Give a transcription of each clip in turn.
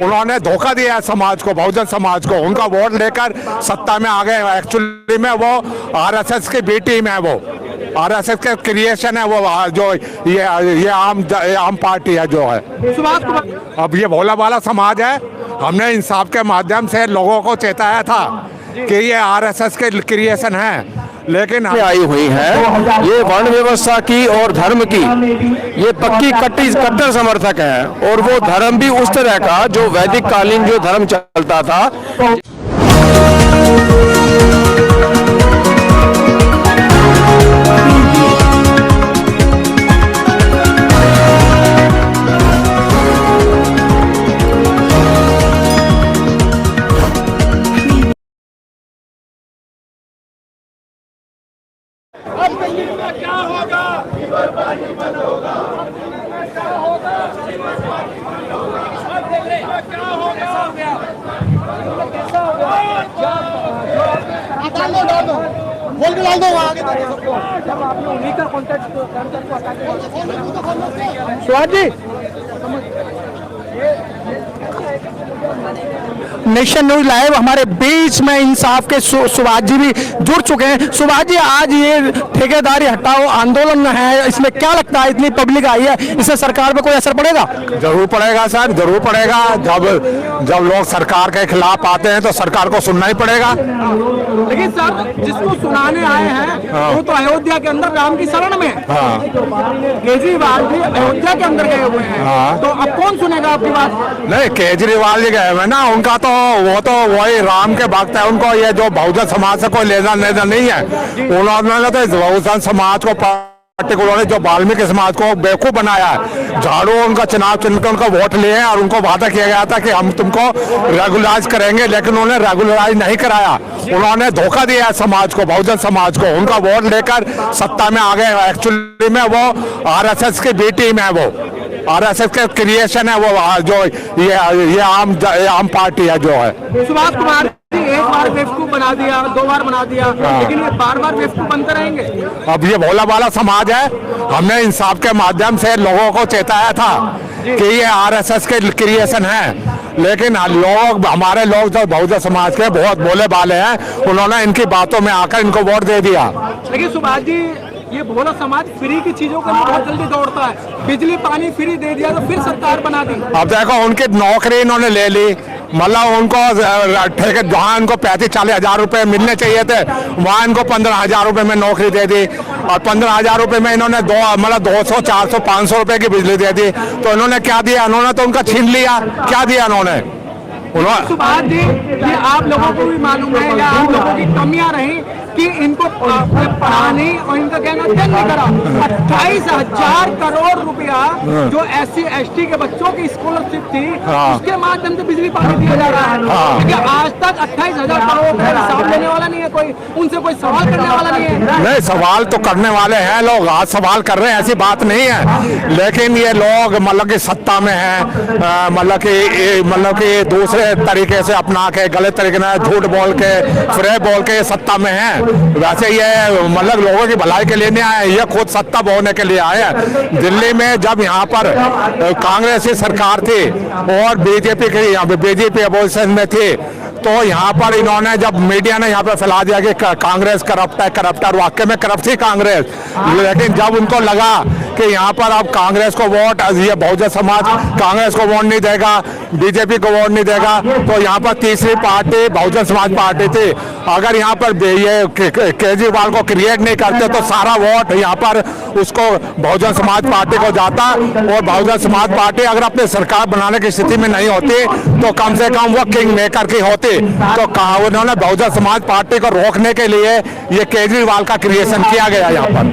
उन्होंने धोखा दिया है समाज को, बहुजन समाज को। उनका वोट लेकर सत्ता में आ गए। एक्चुअली में वो आरएसएस की बी टीम है, वो आरएसएस के क्रिएशन है, वो जो ये आम पार्टी है जो है। अब ये भोला भाला समाज है। हमने इंसाफ के माध्यम से लोगों को चेताया था कि ये आरएसएस के क्रिएशन है, लेकिन आई हुई है। ये वर्ण व्यवस्था की और धर्म की ये पक्की कट्टर समर्थक है, और वो धर्म भी उस तरह का जो वैदिक कालीन जो धर्म चलता था। क्या होगा? बोल के डाल दो आगे। जब आपने उन्हीं का कॉन्टेक्ट स्वाद जी, नेशन न्यूज लाइव हमारे बीच में इंसाफ के सुभाष जी भी जुड़ चुके हैं। सुभाष जी, आज ये ठेकेदारी हटाओ आंदोलन है, इसमें क्या लगता है, इतनी पब्लिक आई है, इससे सरकार पे कोई असर पड़ेगा? जरूर पड़ेगा सर, जरूर पड़ेगा। जब लोग सरकार के खिलाफ आते हैं तो सरकार को सुनना ही पड़ेगा। लेकिन सर, जिसको सुनाने आए हैं वो तो अयोध्या के अंदर राम की शरण में। केजरीवाल भी अयोध्या के अंदर गए हुए हैं, तो अब कौन सुनेगा आपकी बात? नहीं, केजरीवाल जी गए हुए ना, उनका तो वही राम के भक्त है। उनको ये जो बहुजन समाज से कोई लेना देना नहीं है। उन्होंने तो बहुजन समाज को उन्होंने जो वाल्मीकि समाज को बेवकूफ बनाया है। झाड़ू उनका चुनाव चिन्ह कर उनका वोट लिए और उनको वादा किया गया था कि हम तुमको रेगुलाइज करेंगे, लेकिन उन्होंने रेगुलराइज नहीं कराया। उन्होंने धोखा दिया है समाज को, बहुजन समाज को। उनका वोट लेकर सत्ता में आ गए। एक्चुअली में वो आरएसएस की बी टीम है, वो आरएसएस के क्रिएशन है, वो जो ये आम पार्टी है जो है। सुभाष कुमार एक बार बेवकूफ बना दिया, 2 बार बना दिया, लेकिन ये बार-बार बेवकूफ बनते रहेंगे। अब ये भोला भाला समाज है। हमने इंसाफ के माध्यम से लोगों को चेताया था कि ये आरएसएस के क्रिएशन है, लेकिन हमारे लोग जो बहुजन समाज के बहुत भोले भाले हैं, उन्होंने इनकी बातों में आकर इनको वोट दे दिया। लेकिन सुभाष जी, ये भोला समाज फ्री की चीजों के लिए बहुत जल्दी दौड़ता है। बिजली पानी फ्री दे दिया तो फिर सरकार बना दी। अब देखो, उनकी नौकरी इन्होंने ले ली, मतलब उनको ठेके जहाँ इनको 35-40 हजार रुपए मिलने चाहिए थे, वहाँ इनको 15 हजार रुपए में नौकरी दे दी। और 15 हजार रुपए में इन्होंने 200, 400, 500 रुपए की बिजली दे दी। तो इन्होंने क्या दिया? इन्होंने तो उनका छीन लिया। क्या दिया इन्होंने? सुभाष जी, ये आप लोगों को भी मालूम है या आप लोगों की कमियां रही कि इनको पढ़ा नहीं और इनका कहना तय नहीं करा। 28,000 करोड़ रुपया जो SC ST के बच्चों की स्कॉलरशिप थी, उसके माध्यम से बिजली पानी दिया जा रहा है। लेकिन आज तक 28,000 करोड़ का हिसाब लेने वाला नहीं है कोई, उनसे कोई सवाल करने वाला नहीं है। नहीं, सवाल तो करने वाले हैं लोग, आज सवाल कर रहे हैं, ऐसी बात नहीं है। लेकिन ये लोग मतलब कि सत्ता में है, मतलब कि दूसरे तरीके से अपना के, गलत तरीके से झूठ बोल के, फ्रे बोल के सत्ता में है। वैसे ये मतलब लोगों की भलाई के लिए नहीं आए, ये खुद सत्ता बोने के लिए आए हैं। दिल्ली में जब यहाँ पर कांग्रेस की सरकार थी और बीजेपी अपोजिशन में थी, तो यहाँ पर इन्होंने जब मीडिया ने यहाँ पे फैला दिया कि कांग्रेस करप्ट है, और वाकई में करप्ट थी कांग्रेस। लेकिन जब उनको लगा कि यहाँ पर अब कांग्रेस को वोट, ये बहुजन समाज कांग्रेस को वोट नहीं देगा, बीजेपी को वोट नहीं देगा, तो यहाँ पर तीसरी पार्टी बहुजन समाज पार्टी थी। अगर यहाँ पर ये केजरीवाल को क्रिएट नहीं करते तो सारा वोट यहाँ पर उसको बहुजन समाज पार्टी को जाता। और बहुजन समाज पार्टी अगर अपनी सरकार बनाने की स्थिति में नहीं होती तो कम से कम वो किंग मेकर की होती। तो उन्होंने बहुजन समाज पार्टी को रोकने के लिए ये केजरीवाल का क्रिएशन किया गया यहाँ पर।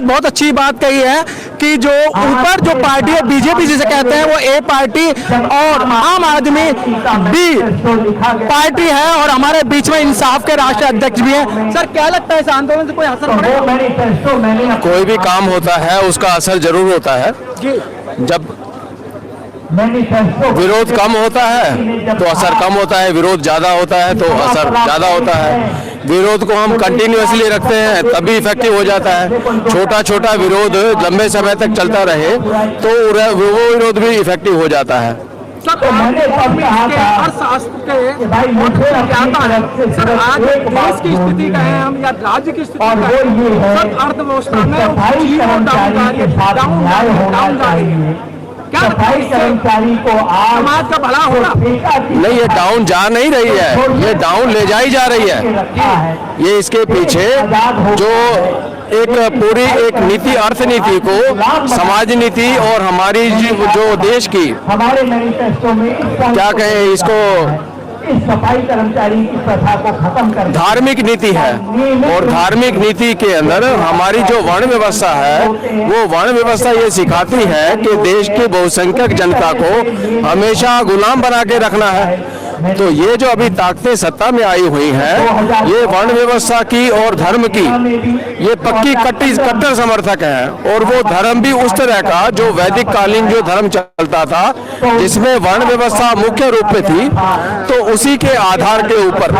बहुत अच्छी बात कही है कि जो ऊपर जो पार्टी है बीजेपी जिसे कहते हैं, वो ए पार्टी और आम आदमी बी पार्टी है, और हमारे बीच में इंसाफ के राष्ट्रीय अध्यक्ष भी हैं। सर, क्या लगता है इस आंदोलन से कोई असर पड़ेगा? कोई भी काम होता है उसका असर जरूर होता है। जब विरोध कम होता है तो असर कम होता है, विरोध ज्यादा होता है तो असर ज्यादा होता है। विरोध को हम कंटिन्यूअसली रखते हैं तभी इफेक्टिव हो जाता है। छोटा छोटा विरोध लंबे समय तक चलता रहे तो वो विरोध भी इफेक्टिव हो जाता है। सर अर्थशास्त्र के ज्ञाता है सर, आज देश की स्थिति कहें हम या राज्य की स्थिति कहें, सर अर्थव्यवस्था में डाउन जा रही है, क्या कर्मचारी को समाज का भला होगा? नहीं, ये डाउन जा नहीं रही है, ये डाउन ले जाई जा रही है। ये इसके पीछे जो एक पूरी एक नीति, अर्थनीति को समाज नीति और हमारी जो देश की हमारे मैनिफेस्टो में क्या कहें इसको, इस सफाई कर्मचारी की प्रथा को खत्म कर धार्मिक नीति है। और धार्मिक नीति के अंदर हमारी जो वर्ण व्यवस्था है वो वर्ण व्यवस्था ये सिखाती है कि देश की बहुसंख्यक जनता को हमेशा गुलाम बना के रखना है। तो ये जो अभी ताकतें सत्ता में आई हुई हैं, ये वर्ण व्यवस्था की और धर्म की ये पक्की कट्टर समर्थक हैं। और वो धर्म भी उस तरह का जो वैदिक कालीन जो धर्म चलता था, जिसमें वर्ण व्यवस्था मुख्य रूप में थी, तो उसी के आधार के ऊपर।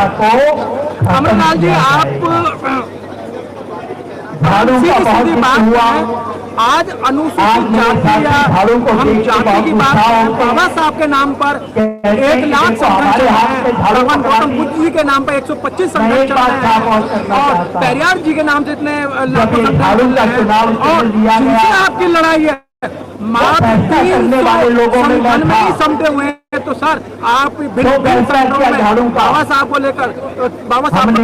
अमरलाल जी, आप सीधी बात है, आज अनुसूचित जाति या हम जाति की बात करें, बाबा साहब के नाम पर 1 लाख संगठन चल रहे हैं, भगवान गौतम बुद्ध जी के नाम पर 125 संगठन चल रहे हैं, और पेरियार जी के नाम से इतने लाखों संगठन चल रहे हैं, और जिनसे आपकी लड़ाई है मात्र 300 संगठन में ही समटे हुए हैं। तो सर आप भिन्न संगठनों में बाबा साहब को लेकर, बाबा साहब को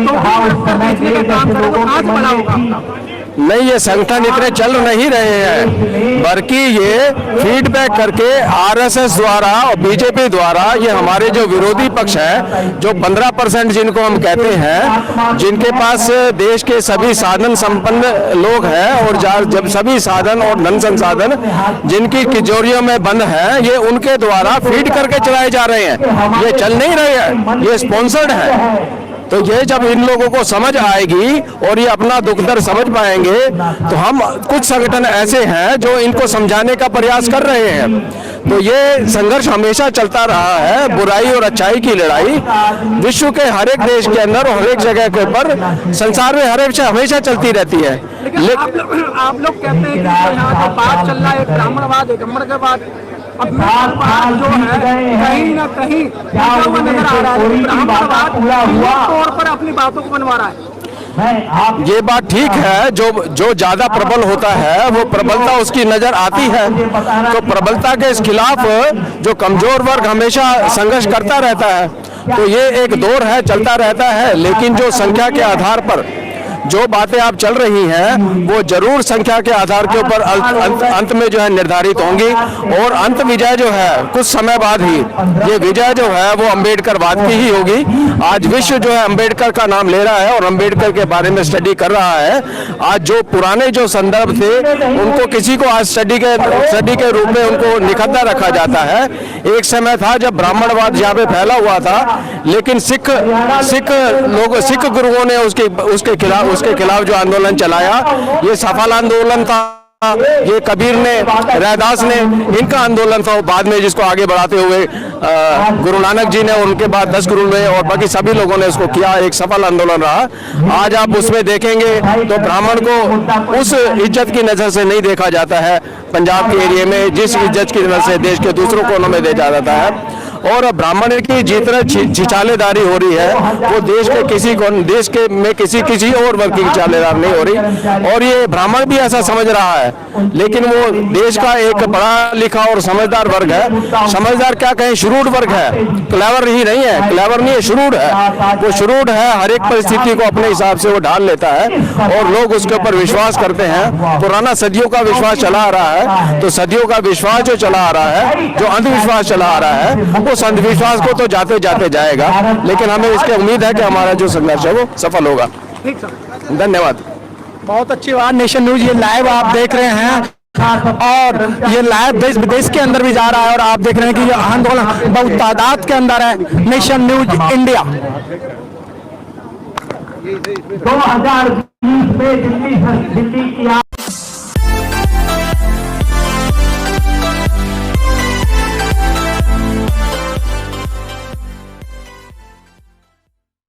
बेचने का काम करें तो कहाँ से बड़ा होगा आपका? नहीं, ये संगठन इतने चल नहीं रहे हैं, बल्कि ये फीडबैक करके आरएसएस द्वारा और बीजेपी द्वारा ये हमारे जो विरोधी पक्ष है, जो 15% जिनको हम कहते हैं, जिनके पास देश के सभी साधन संपन्न लोग हैं और जब सभी साधन और धन संसाधन जिनकी तिजोरियों में बंद है, ये उनके द्वारा फीड करके चलाए जा रहे हैं। ये चल नहीं रहे हैं, ये स्पॉन्सर्ड है। तो ये जब इन लोगों को समझ आएगी और ये अपना दुख दर्द समझ पाएंगे, तो हम कुछ संगठन ऐसे हैं जो इनको समझाने का प्रयास कर रहे हैं। तो ये संघर्ष हमेशा चलता रहा है, बुराई और अच्छाई की लड़ाई विश्व के हर एक देश के अंदर और हर एक जगह के ऊपर, संसार में हर एक हमेशा चलती रहती है। लेकिन आप लोग कहते हैं कि यहाँ जो बात चल रहा है ब्राह्मणवाद, एकम्बरवाद, अब जो है कहीं ना कहीं नजर आ रहा है, ब्राह्मणवाद तौर पर अपनी बातों को बनवा रहा है। ये बात ठीक है, जो ज्यादा प्रबल होता है वो प्रबलता उसकी नजर आती है। तो प्रबलता के इस खिलाफ जो कमजोर वर्ग हमेशा संघर्ष करता रहता है। तो ये एक दौर है, चलता रहता है। लेकिन जो संख्या के आधार पर जो बातें आप चल रही हैं, वो जरूर संख्या के आधार के ऊपर अंत में जो है निर्धारित होंगी। और अंत विजय जो है कुछ समय बाद ही, ये विजय जो है वो अंबेडकरवाद की ही होगी। आज विश्व जो है अंबेडकर का नाम ले रहा है और अंबेडकर के बारे में स्टडी कर रहा है। आज जो पुराने जो संदर्भ थे उनको किसी को आज स्टडी के रूप में उनको निखद्दा रखा जाता है। एक समय था जब ब्राह्मणवाद यहाँ पे फैला हुआ था, लेकिन सिख गुरुओं ने उसके खिलाफ जो आंदोलन चलाया, ये सफल आंदोलन था। ये कबीर ने, रैदास ने, इनका आंदोलन था। बाद में जिसको आगे बढ़ाते हुए गुरु नानक जी ने, उनके बाद 10 गुरु हुए और बाकी सभी लोगों ने इसको किया, एक सफल आंदोलन रहा। आज आप उसमें देखेंगे तो ब्राह्मण को उस इज्जत की नजर से नहीं देखा जाता है पंजाब के एरिया में, जिस इज्जत की नजर से देश के दूसरों कोनों में देखा जाता है। और ब्राह्मण की जितना छिछालेदारी हो रही है, वो देश में किसी और वर्ग की छिछालेदारी नहीं हो रही। और ये ब्राह्मण भी ऐसा समझ रहा है, लेकिन वो देश का एक पढ़ा लिखा और समझदार वर्ग है। समझदार क्या कहें, शुरूड वर्ग है, क्लेवर ही नहीं है, क्लेवर नहीं है, शुरूड है। वो शुरूड है, हर एक परिस्थिति को अपने हिसाब से वो ढाल लेता है और लोग उसके ऊपर विश्वास करते हैं। पुराना सदियों का विश्वास चला आ रहा है, तो सदियों का विश्वास जो चला आ रहा है, जो अंधविश्वास चला आ रहा है, वो अंधविश्वास को तो जाते जाते जाएगा। लेकिन हमें इसकी उम्मीद है कि हमारा जो संघर्ष है वो सफल होगा। ठीक सर, धन्यवाद। बहुत अच्छी बात। नेशन न्यूज ये लाइव आप देख रहे हैं और ये लाइव देश विदेश के अंदर भी जा रहा है और आप देख रहे हैं कि ये आंदोलन बहुत तादाद के अंदर है। नेशन न्यूज इंडिया 2020 में दिल्ली की